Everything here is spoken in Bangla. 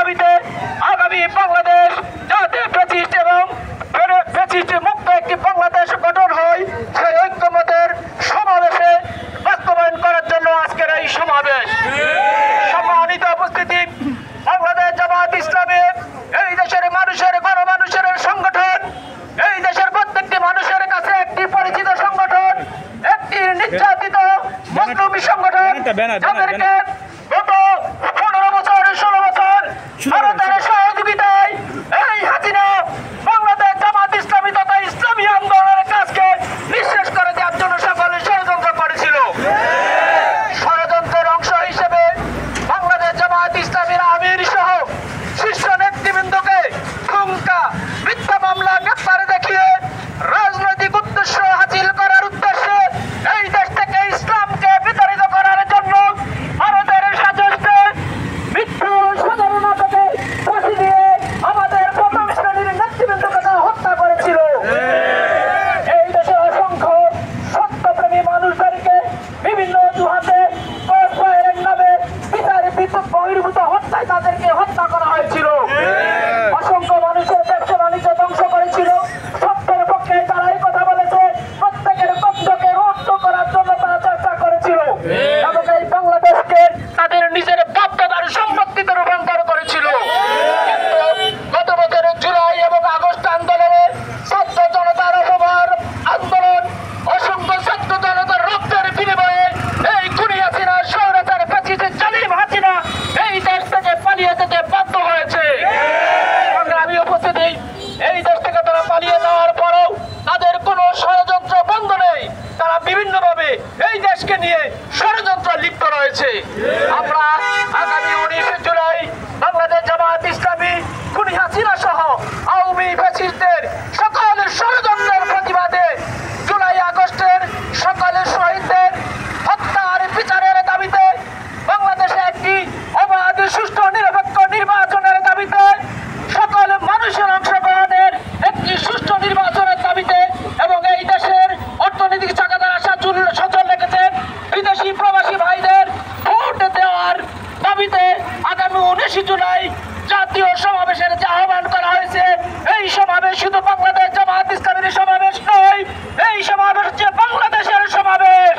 দাবিতে আগামী বাংলাদেশ যাতে ফ্যাসিস্ট এবং ফ্যাসিস্ট মুক্ত একটি বাংলাদেশ গঠন হয়, সেই ঐক্যমতের সমাবেশে বাস্তবায়ন করার জন্য আজকের এই সমাবেশ। সম্মানিত উপস্থিতি, বাংলাদেশ জামায়াত ইসলামী এই দেশের মানুষের গণমানুষের সংগঠন, এই দেশের প্রত্যেকটি মানুষের কাছে একটি পরিচিত সংগঠন, একটি নির্যাতিত মজলুমি সংগঠন, যাদেরকে গত 15 বছর 16 বছর ভারতের সহযোগিতায় এই হাসিনা বাংলাদেশ জামায়াত ইসলামী তথা ইসলামী আন্দোলনের কাজকে নিঃশেষ করে দেওয়ার জন্য সকলে ষড়যন্ত্র করেছিল। ষড়যন্ত্রের অংশ হিসেবে বাংলাদেশ জামায়াত ইসলামীর আমির সহ শীর্ষ নেতৃবৃন্দকে ঠুমকা মিথ্যা মামলা গ্রেফতারে দেখিয়ে রাজনৈতিক উদ্দেশ্য হাসিল করার উদ্দেশ্যে এই দেশ থেকে ইসলামকে বিতাড়িত করার জন্য ভারতের সাজসে মৃত্যু সাধারণতাকে ফাঁসি দিয়ে আমাদের প্রথম শ্রেণীর নেতৃবৃন্দকে হত্যা করেছিল। এই দেশের অসংখ্য সত্যপ্রেমী মানুষদেরকে বিভিন্ন অজুহাতে ক্রসফায়ারের নামে বিচারে বহির্ভূত হত্যায় তাদেরকে হত্যা করা হয়েছিল। অসংখ্য মানুষের ব্যবসা বাণিজ্য ধ্বংস করেছিল। সত্যের পক্ষে তারা এই কথা বলেছে, প্রত্যেকের কণ্ঠকে রুদ্ধ করার জন্য তারা চেষ্টা করেছিল এবং এই বাংলাদেশকে তাদের নিজের বাপদাদার সম্পত্তিতে রূপান্তর করেছিল। কিন্তু গত বছরের জুলাই এবং আগস্ট আন্দোলনে ছাত্র জনতার অপমান আন্দোলন, অসংখ্য ছাত্র জনতার রক্তের বিনিময়ে এই খুনি হাসিনা স্বৈরাচার ফ্যাসিস্ট জালিম হাসিনা এই দেশ থেকে পালিয়ে যেতে বাধ্য হয়েছে। আমি উপস্থিতি, এই দেশ থেকে তারা পালিয়ে যাওয়ার পরেও তাদের কোনো ষড়যন্ত্র বন্ধ নেই। তারা বিভিন্নভাবে এই দেশকে নিয়ে ষড়যন্ত্র লিপ্ত রয়েছে। আমরা আগামী 19 জুলাই বাংলাদেশ জামায়াত ইসলামী খুনি হাসিনা সহ আওয়ামী ফ্যাসিস্টদের সকল ষড়যন্ত্রের প্রতিবাদে জুলাই আগস্টের সকল শহীদদের হত্যার বিচারের দাবিতে, বাংলাদেশে একটি অবাধ সুষ্ঠু নিরপেক্ষ নির্বাচনের দাবিতে, সকল মানুষের অংশগ্রহণের একটি সুষ্ঠু নির্বাচনের দাবিতে এবং এই দেশের অর্থনৈতিক চাকাদার আশা সচল রেখেছেন বিদেশি প্রবাসী ভাইদের ভোট দেওয়ার দাবিতে আগামী 19 জুলাই জাতীয় সমাবেশের যে আহ্বান করা হয়েছে, এই সমাবেশ শুধু বাংলাদেশ জামায়াত ইসলামীর সমাবেশ নয়, এই সমাবেশ যে বাংলাদেশের সমাবেশ।